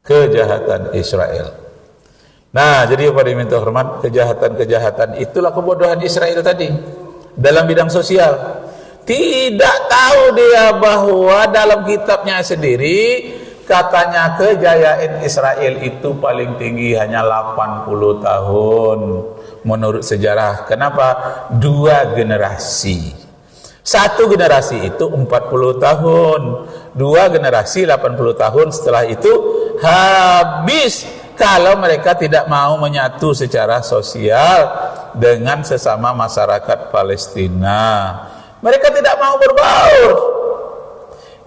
kejahatan Israel. Nah, jadi pada minta hormat, kejahatan-kejahatan itulah kebodohan Israel tadi dalam bidang sosial. Tidak tahu dia bahwa dalam kitabnya sendiri katanya kejayaan Israel itu paling tinggi hanya 80 tahun menurut sejarah. Kenapa? 2 generasi. 1 generasi itu 40 tahun, 2 generasi 80 tahun. Setelah itu habis kalau mereka tidak mau menyatu secara sosial dengan sesama masyarakat Palestina. Mereka tidak mau berbaur.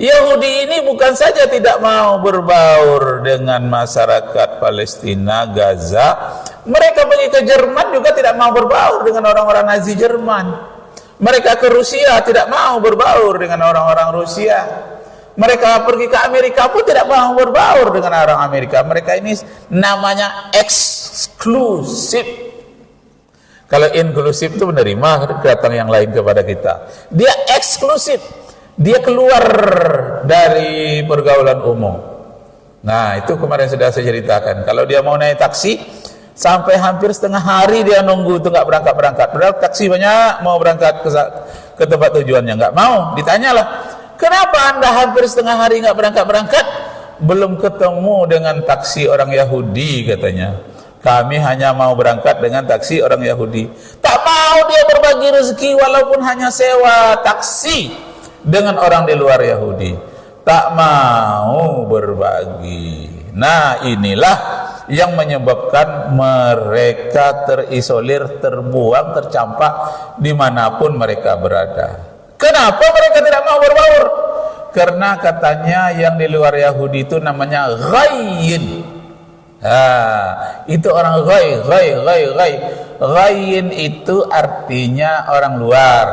Yahudi ini bukan saja tidak mau berbaur dengan masyarakat Palestina, Gaza, mereka pergi ke Jerman juga tidak mau berbaur dengan orang-orang Nazi Jerman. Mereka ke Rusia tidak mau berbaur dengan orang-orang Rusia. Mereka pergi ke Amerika pun tidak mau berbaur dengan orang Amerika. Mereka ini namanya eksklusif. Kalau inklusif itu menerima datang yang lain kepada kita. Dia eksklusif. Dia keluar dari pergaulan umum. Nah, itu kemarin sudah saya ceritakan. Kalau dia mau naik taksi, sampai hampir setengah hari dia nunggu itu nggak berangkat-berangkat. Padahal taksi banyak mau berangkat ke tempat tujuannya, nggak mau. Ditanyalah, kenapa Anda hampir setengah hari nggak berangkat-berangkat? Belum ketemu dengan taksi orang Yahudi katanya. Kami hanya mau berangkat dengan taksi orang Yahudi. Tak mau dia berbagi rezeki walaupun hanya sewa taksi dengan orang di luar Yahudi. Tak mau berbagi. Nah, inilah yang menyebabkan mereka terisolir, terbuang, tercampak dimanapun mereka berada. Kenapa mereka tidak mau berbaur? Karena katanya yang di luar Yahudi itu namanya ghayyin. Itu orang ghayyin itu artinya orang luar.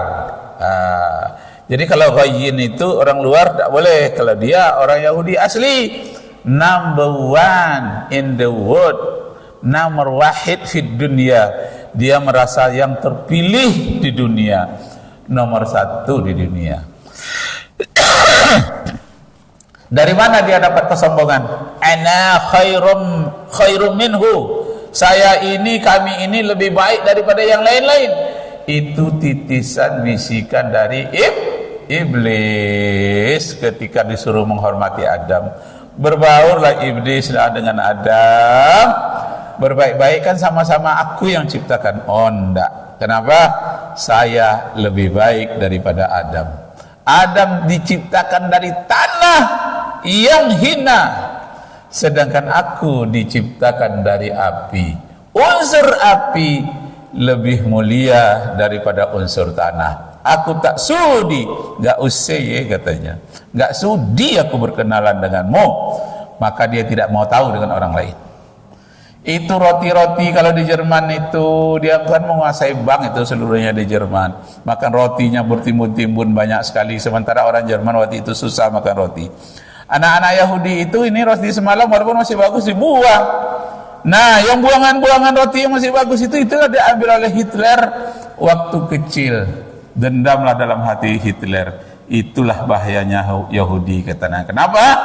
Jadi kalau ghayyin itu orang luar tidak boleh. Kalau dia orang Yahudi asli, number 1 in the world, nomor wahid fid dunia. Dia merasa yang terpilih di dunia, nomor 1 di dunia. Dari mana dia dapat kesombongan? Ana khairum minhu. Kami ini lebih baik daripada yang lain-lain. Itu titisan bisikan dari iblis ketika disuruh menghormati Adam. Berbaurlah iblis dengan Adam. Berbaik-baik kan sama-sama aku yang ciptakan. Oh enggak. Kenapa? Saya lebih baik daripada Adam. Adam diciptakan dari tanah yang hina, sedangkan aku diciptakan dari api. Unsur api lebih mulia daripada unsur tanah. Aku tak sudi, gak usah ya katanya, gak sudi aku berkenalan denganmu. Maka dia tidak mau tahu dengan orang lain. Itu roti-roti kalau di Jerman itu dia kan menguasai bank itu seluruhnya di Jerman. Makan rotinya bertimbun-timbun banyak sekali, sementara orang Jerman waktu itu susah makan roti. Anak-anak Yahudi itu ini roti semalam walaupun masih bagus dibuang. Nah, yang buangan-buangan roti yang masih bagus itu itulah diambil oleh Hitler waktu kecil. Dendamlah dalam hati Hitler. Itulah bahayanya Yahudi katanya. Kenapa?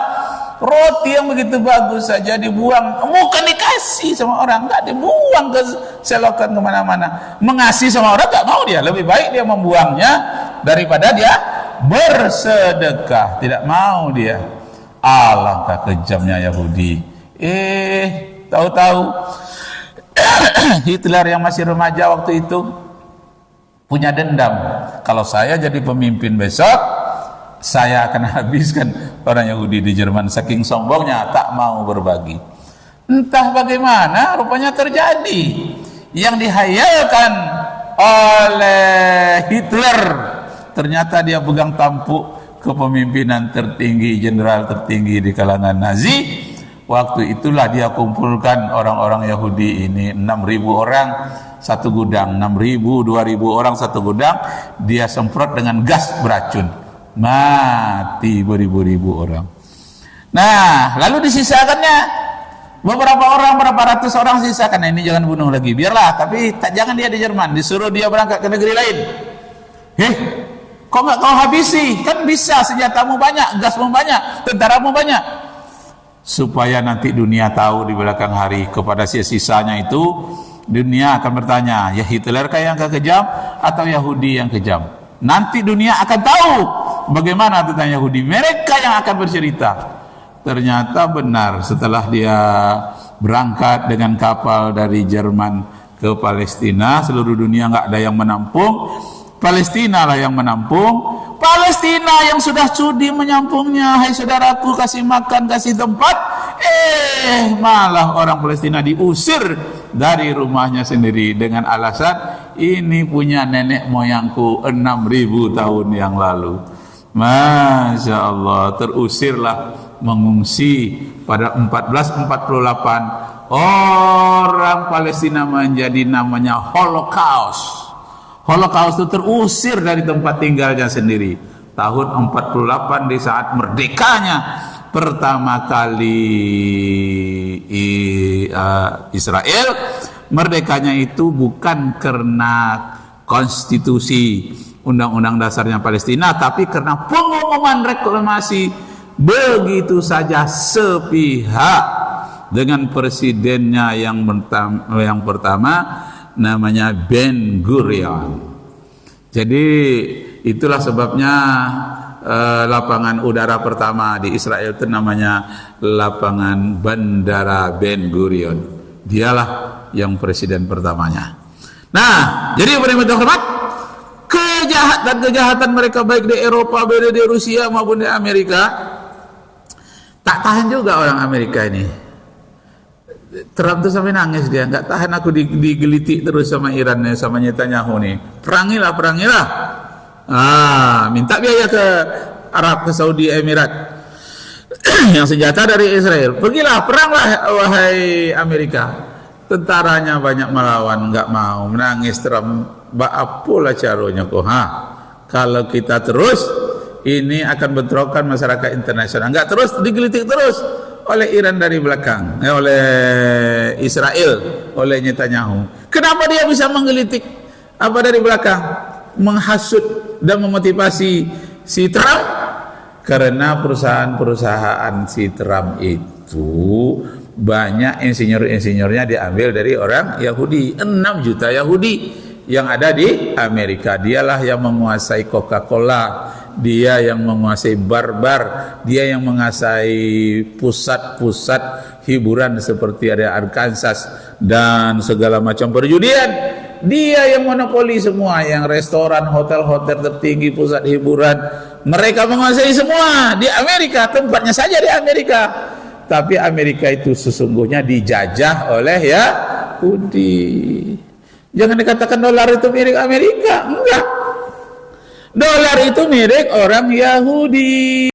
Roti yang begitu bagus saja dibuang, bukan dikasih sama orang, enggak, dibuang ke selokan kemana-mana. Mengasih sama orang enggak mau dia, lebih baik dia membuangnya daripada dia bersedekah. Tidak mau dia. Alangkah kejamnya Yahudi. Tahu-tahu Hitler yang masih remaja waktu itu punya dendam. Kalau saya jadi pemimpin besok, saya akan habiskan orang Yahudi di Jerman. Saking sombongnya tak mau berbagi. Entah bagaimana rupanya terjadi. Yang dihayalkan oleh Hitler, ternyata dia pegang tampuk kepemimpinan tertinggi, jenderal tertinggi di kalangan Nazi. Waktu itulah dia kumpulkan orang-orang Yahudi ini, 6.000 orang satu gudang, 6.000, 2.000 orang satu gudang. Dia semprot dengan gas beracun, mati beribu-ribu orang. Nah, lalu disisakannya beberapa orang, berapa ratus orang sisakan. Nah, ini jangan bunuh lagi, biarlah, tapi jangan dia di Jerman, disuruh dia berangkat ke negeri lain. Kok nggak kau habisi? Kan bisa, senjatamu banyak, gasmu banyak, tentaramu banyak. supaya nanti dunia tahu di belakang hari. Kepada sisanya itu dunia akan bertanya, ya Hitler kah yang kejam atau Yahudi yang kejam? Nanti dunia akan tahu bagaimana tentang Yahudi. Mereka yang akan bercerita. Ternyata benar, setelah dia berangkat dengan kapal dari Jerman ke Palestina, seluruh dunia nggak ada yang menampung, Palestina lah yang menampung. Palestina yang sudah sudi menyampungnya, hai saudaraku, kasih makan, kasih tempat, malah orang Palestina diusir dari rumahnya sendiri dengan alasan ini punya nenek moyangku 6.000 tahun yang lalu. Masya Allah, terusirlah, mengungsi. Pada 1448 orang Palestina menjadi namanya Holocaust. Holocaust itu terusir dari tempat tinggalnya sendiri. Tahun 48 di saat merdekanya pertama kali Israel, merdekanya itu bukan karena konstitusi undang-undang dasarnya Palestina, tapi karena pengumuman reklamasi begitu saja sepihak dengan presidennya yang pertama namanya Ben Gurion. Jadi itulah sebabnya lapangan udara pertama di Israel itu namanya lapangan Bandara Ben Gurion. Dialah yang presiden pertamanya. Nah, jadi pemirsa hormat, kejahatan mereka baik di Eropa, baik di Rusia maupun di Amerika, tak tahan juga orang Amerika ini. Trump tuh sampai nangis dia, nggak tahan aku digelitik terus sama Iran, sama Netanyahu nih. Perangilah. Minta biaya ke Arab, ke Saudi Emirat yang senjata dari Israel. Pergilah, peranglah wahai Amerika. Tentaranya banyak melawan, nggak mau, menangis Trump. Apalah caranya kok? Kalau kita terus, ini akan bentrokan masyarakat internasional. Nggak terus, digelitik terus oleh Iran dari belakang, oleh Israel, oleh Netanyahu. Kenapa dia bisa menggelitik dari belakang, menghasut dan memotivasi si Trump? Karena perusahaan-perusahaan si Trump itu banyak insinyur-insinyurnya diambil dari orang Yahudi. 6 juta Yahudi yang ada di Amerika. Dialah yang menguasai Coca-Cola, dia yang menguasai bar-bar, dia yang menguasai pusat-pusat hiburan seperti ada Arkansas dan segala macam perjudian. Dia yang monopoli semua, yang restoran, hotel-hotel tertinggi, pusat hiburan, mereka menguasai semua di Amerika, tempatnya saja di Amerika. Tapi Amerika itu sesungguhnya dijajah oleh Yahudi. Jangan dikatakan dolar itu milik Amerika, enggak. Dolar itu milik orang Yahudi.